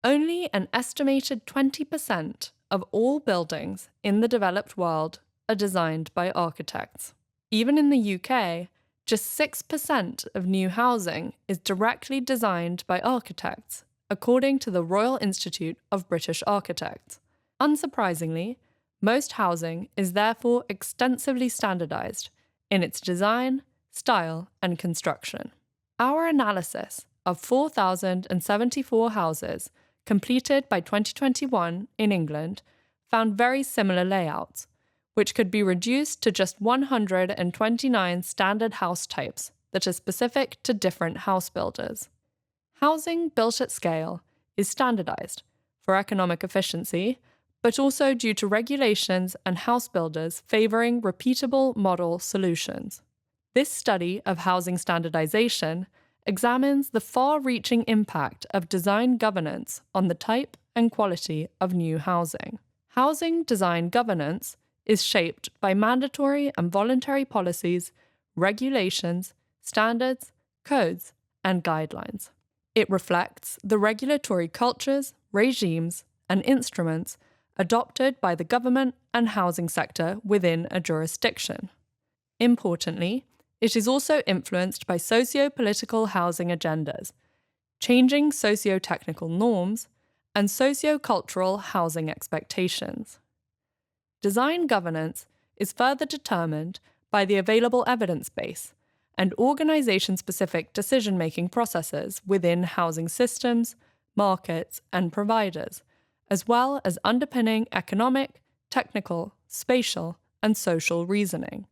Only an estimated 20% of all buildings in the developed world are designed by architects. Even in the UK, just 6% of new housing is directly designed by architects, according to the Royal Institute of British Architects. Unsurprisingly, most housing is therefore extensively standardised in its design, style, and construction. Our analysis of 4,074 houses completed by 2021 in England found very similar layouts, which could be reduced to just 129 standard house types that are specific to different house builders. Housing built at scale is standardized for economic efficiency, but also due to regulations and house builders favoring repeatable model solutions. This study of housing standardization examines the far-reaching impact of design governance on the type and quality of new housing. Housing design governance is shaped by mandatory and voluntary policies, regulations, standards, codes, and guidelines. It reflects the regulatory cultures, regimes, and instruments adopted by the government and housing sector within a jurisdiction. Importantly, it is also influenced by socio-political housing agendas, changing socio-technical norms, and socio-cultural housing expectations. Design governance is further determined by the available evidence base and organisation-specific decision-making processes within housing systems, markets, and providers, as well as underpinning economic, technical, spatial, and social reasoning.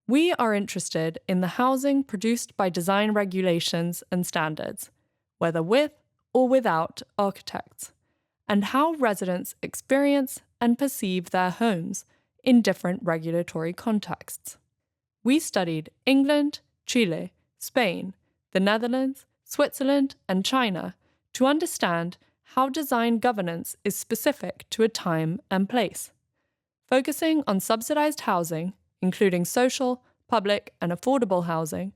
We are interested in the housing produced by design regulations and standards, whether with or without architects, and how residents experience and perceive their homes in different regulatory contexts. We studied England, Chile, Spain, the Netherlands, Switzerland, and China to understand how design governance is specific to a time and place, focusing on subsidized housing, including social, public, and affordable housing,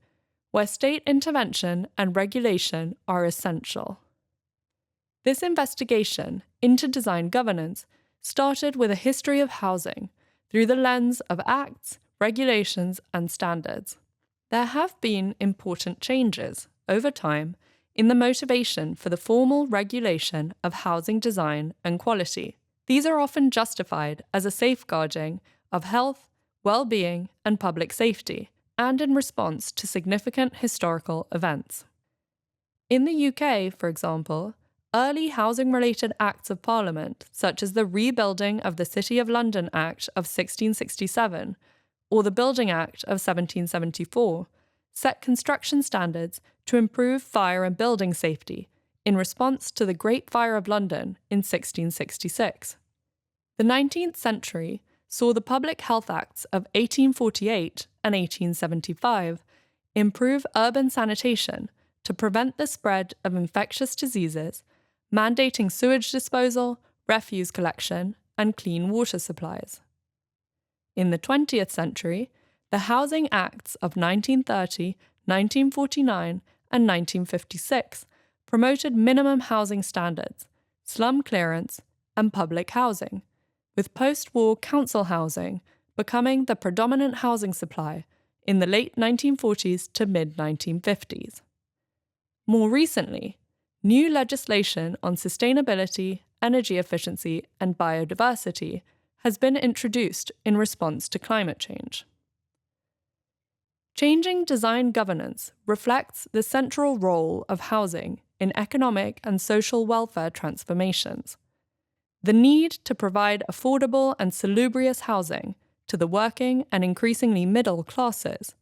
where state intervention and regulation are essential. This investigation into design governance started with a history of housing through the lens of acts, regulations, and standards. There have been important changes over time in the motivation for the formal regulation of housing design and quality. These are often justified as a safeguarding of health, well-being, and public safety, and in response to significant historical events. In the UK, for example, early housing-related acts of Parliament, such as the Rebuilding of the City of London Act of 1667 or the Building Act of 1774, set construction standards to improve fire and building safety in response to the Great Fire of London in 1666. The 19th century saw the Public Health Acts of 1848 and 1875 improve urban sanitation to prevent the spread of infectious diseases, mandating sewage disposal, refuse collection, and clean water supplies. In the 20th century, the Housing Acts of 1930, 1949, and 1956 promoted minimum housing standards, slum clearance, and public housing, with post-war council housing becoming the predominant housing supply in the late 1940s to mid-1950s. More recently, new legislation on sustainability, energy efficiency, and biodiversity has been introduced in response to climate change. Changing design governance reflects the central role of housing in economic and social welfare transformations. The need to provide affordable and salubrious housing to the working and increasingly middle classes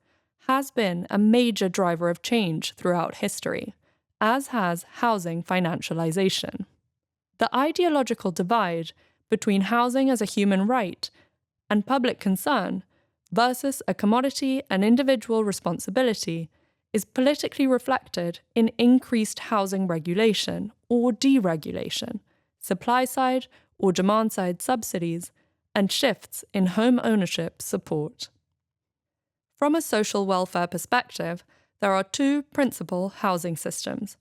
has been a major driver of change throughout history, as has housing financialization. The ideological divide between housing as a human right and public concern versus a commodity and individual responsibility is politically reflected in increased housing regulation or deregulation, supply-side or demand-side subsidies, and shifts in home ownership support. From a social welfare perspective, there are two principal housing systems: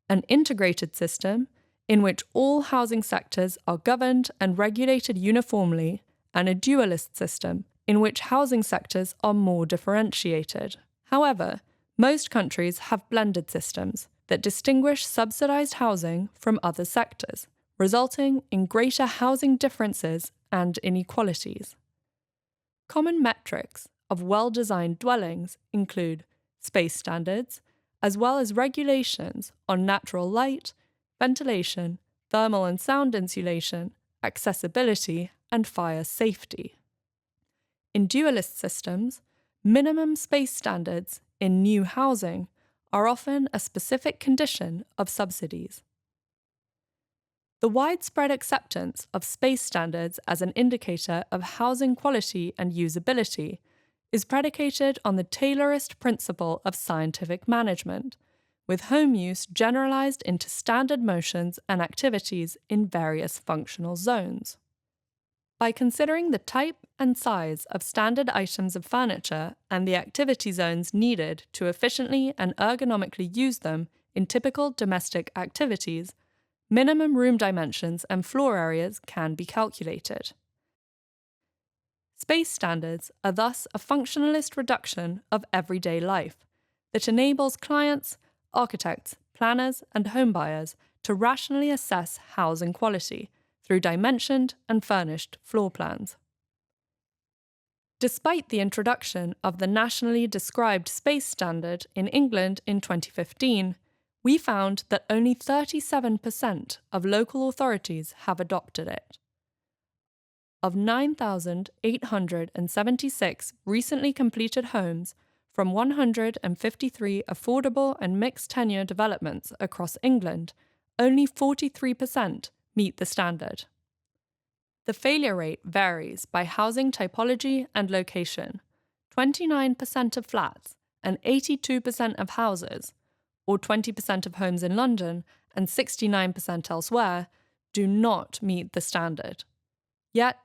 an integrated system, in which all housing sectors are governed and regulated uniformly, and a dualist system, in which housing sectors are more differentiated. However, most countries have blended systems that distinguish subsidized housing from other sectors, resulting in greater housing differences and inequalities. Common metrics of well-designed dwellings include space standards, as well as regulations on natural light, ventilation, thermal and sound insulation, accessibility, and fire safety. In dualist systems, minimum space standards in new housing are often a specific condition of subsidies. The widespread acceptance of space standards as an indicator of housing quality and usability is predicated on the Taylorist principle of scientific management, with home use generalized into standard motions and activities in various functional zones. By considering the type and size of standard items of furniture and the activity zones needed to efficiently and ergonomically use them in typical domestic activities, minimum room dimensions and floor areas can be calculated. Space standards are thus a functionalist reduction of everyday life that enables clients, architects, planners, and homebuyers to rationally assess housing quality through dimensioned and furnished floor plans. Despite the introduction of the nationally described space standard in England in 2015, we found that only 37% of local authorities have adopted it. Of 9,876 recently completed homes from 153 affordable and mixed-tenure developments across England, only 43% meet the standard. The failure rate varies by housing typology and location. 29% of flats and 82% of houses, or 20% of homes in London and 69% elsewhere, do not meet the standard. Yet,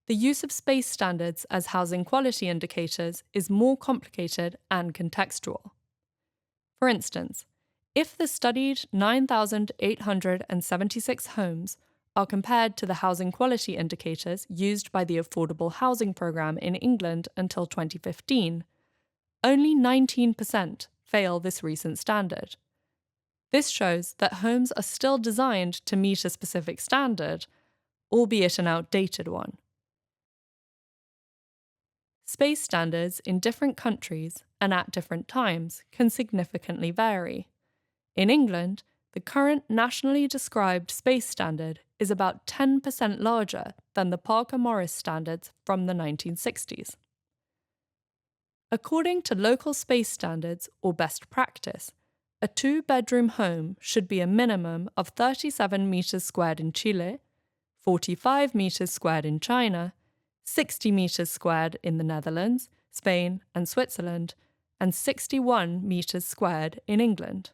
the use of space standards as housing quality indicators is more complicated and contextual. For instance, if the studied 9,876 homes are compared to the housing quality indicators used by the Affordable Housing Programme in England until 2015, only 19% fail this recent standard. This shows that homes are still designed to meet a specific standard, albeit an outdated one. Space standards in different countries and at different times can significantly vary. In England, the current nationally described space standard is about 10% larger than the Parker-Morris standards from the 1960s. According to local space standards or best practice, a two-bedroom home should be a minimum of 37 meters squared in Chile, 45 meters squared in China, 60 meters squared in the Netherlands, Spain, and Switzerland, and 61 meters squared in England.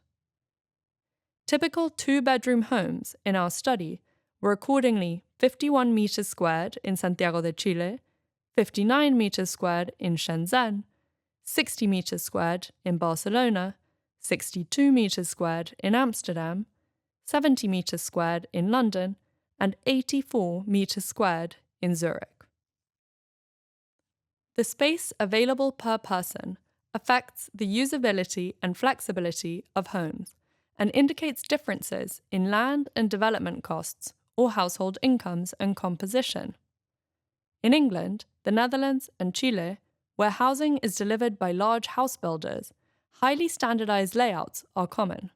Typical two-bedroom homes in our study were accordingly 51 meters squared in Santiago de Chile, 59 meters squared in Shenzhen, 60 meters squared in Barcelona, 62 meters squared in Amsterdam, 70 meters squared in London, and 84 meters squared in Zurich. The space available per person affects the usability and flexibility of homes and indicates differences in land and development costs or household incomes and composition. In England, the Netherlands, and Chile, where housing is delivered by large house builders, highly standardized layouts are common.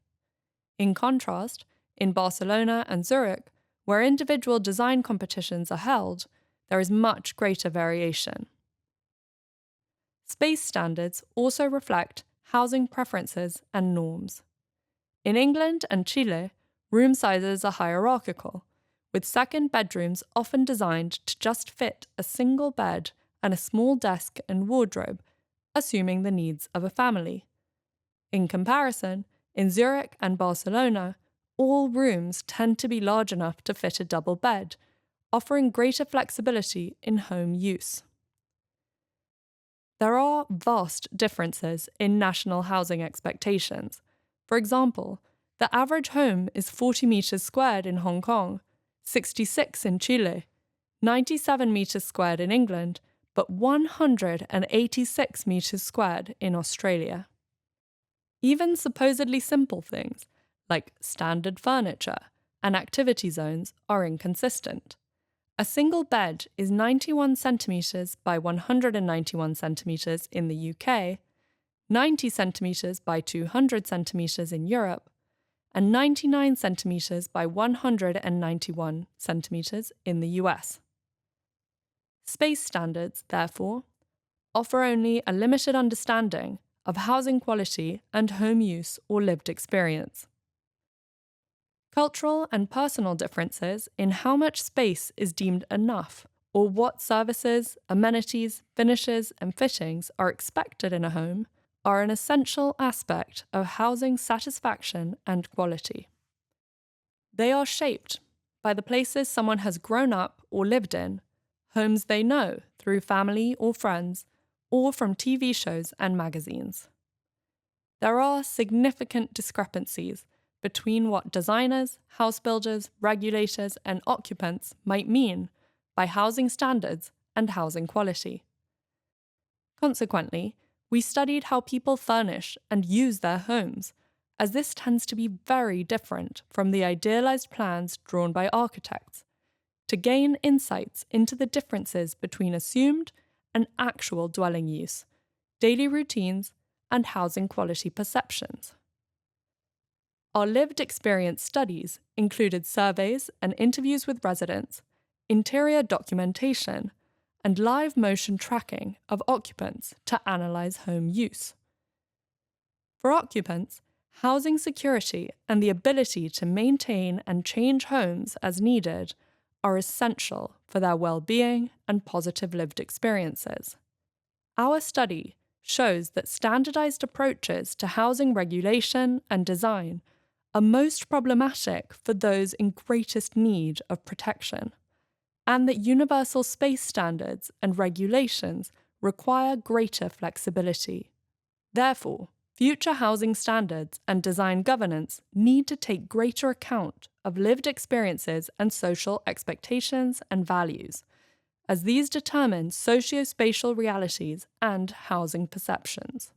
In contrast, in Barcelona and Zurich, where individual design competitions are held, there is much greater variation. Space standards also reflect housing preferences and norms. In England and Chile, room sizes are hierarchical, with second bedrooms often designed to just fit a single bed and a small desk and wardrobe, assuming the needs of a family. In comparison, in Zurich and Barcelona, all rooms tend to be large enough to fit a double bed, offering greater flexibility in home use. There are vast differences in national housing expectations. For example, The average home is 40 meters squared in Hong Kong, 66 in Chile, 97 meters squared in England, but 186 meters squared in Australia. Even supposedly simple things, like standard furniture and activity zones, are inconsistent. A single bed is 91 centimetres by 191 centimetres in the UK, 90 centimetres by 200 centimetres in Europe, and 99 centimetres by 191 centimetres in the US. Space standards, therefore, offer only a limited understanding of housing quality and home use or lived experience. Cultural and personal differences in how much space is deemed enough, or what services, amenities, finishes, and fittings are expected in a home, are an essential aspect of housing satisfaction and quality. They are shaped by the places someone has grown up or lived in, homes they know through family or friends, or from TV shows and magazines. There are significant discrepancies between what designers, house builders, regulators, and occupants might mean by housing standards and housing quality. Consequently, we studied how people furnish and use their homes, as this tends to be very different from the idealized plans drawn by architects, to gain insights into the differences between assumed and actual dwelling use, daily routines, and housing quality perceptions. Our lived experience studies included surveys and interviews with residents, interior documentation, and live motion tracking of occupants to analyse home use. For occupants, housing security and the ability to maintain and change homes as needed are essential for their well-being and positive lived experiences. Our study shows that standardised approaches to housing regulation and design are most problematic for those in greatest need of protection, and that universal space standards and regulations require greater flexibility. Therefore, future housing standards and design governance need to take greater account of lived experiences and social expectations and values, as these determine socio-spatial realities and housing perceptions.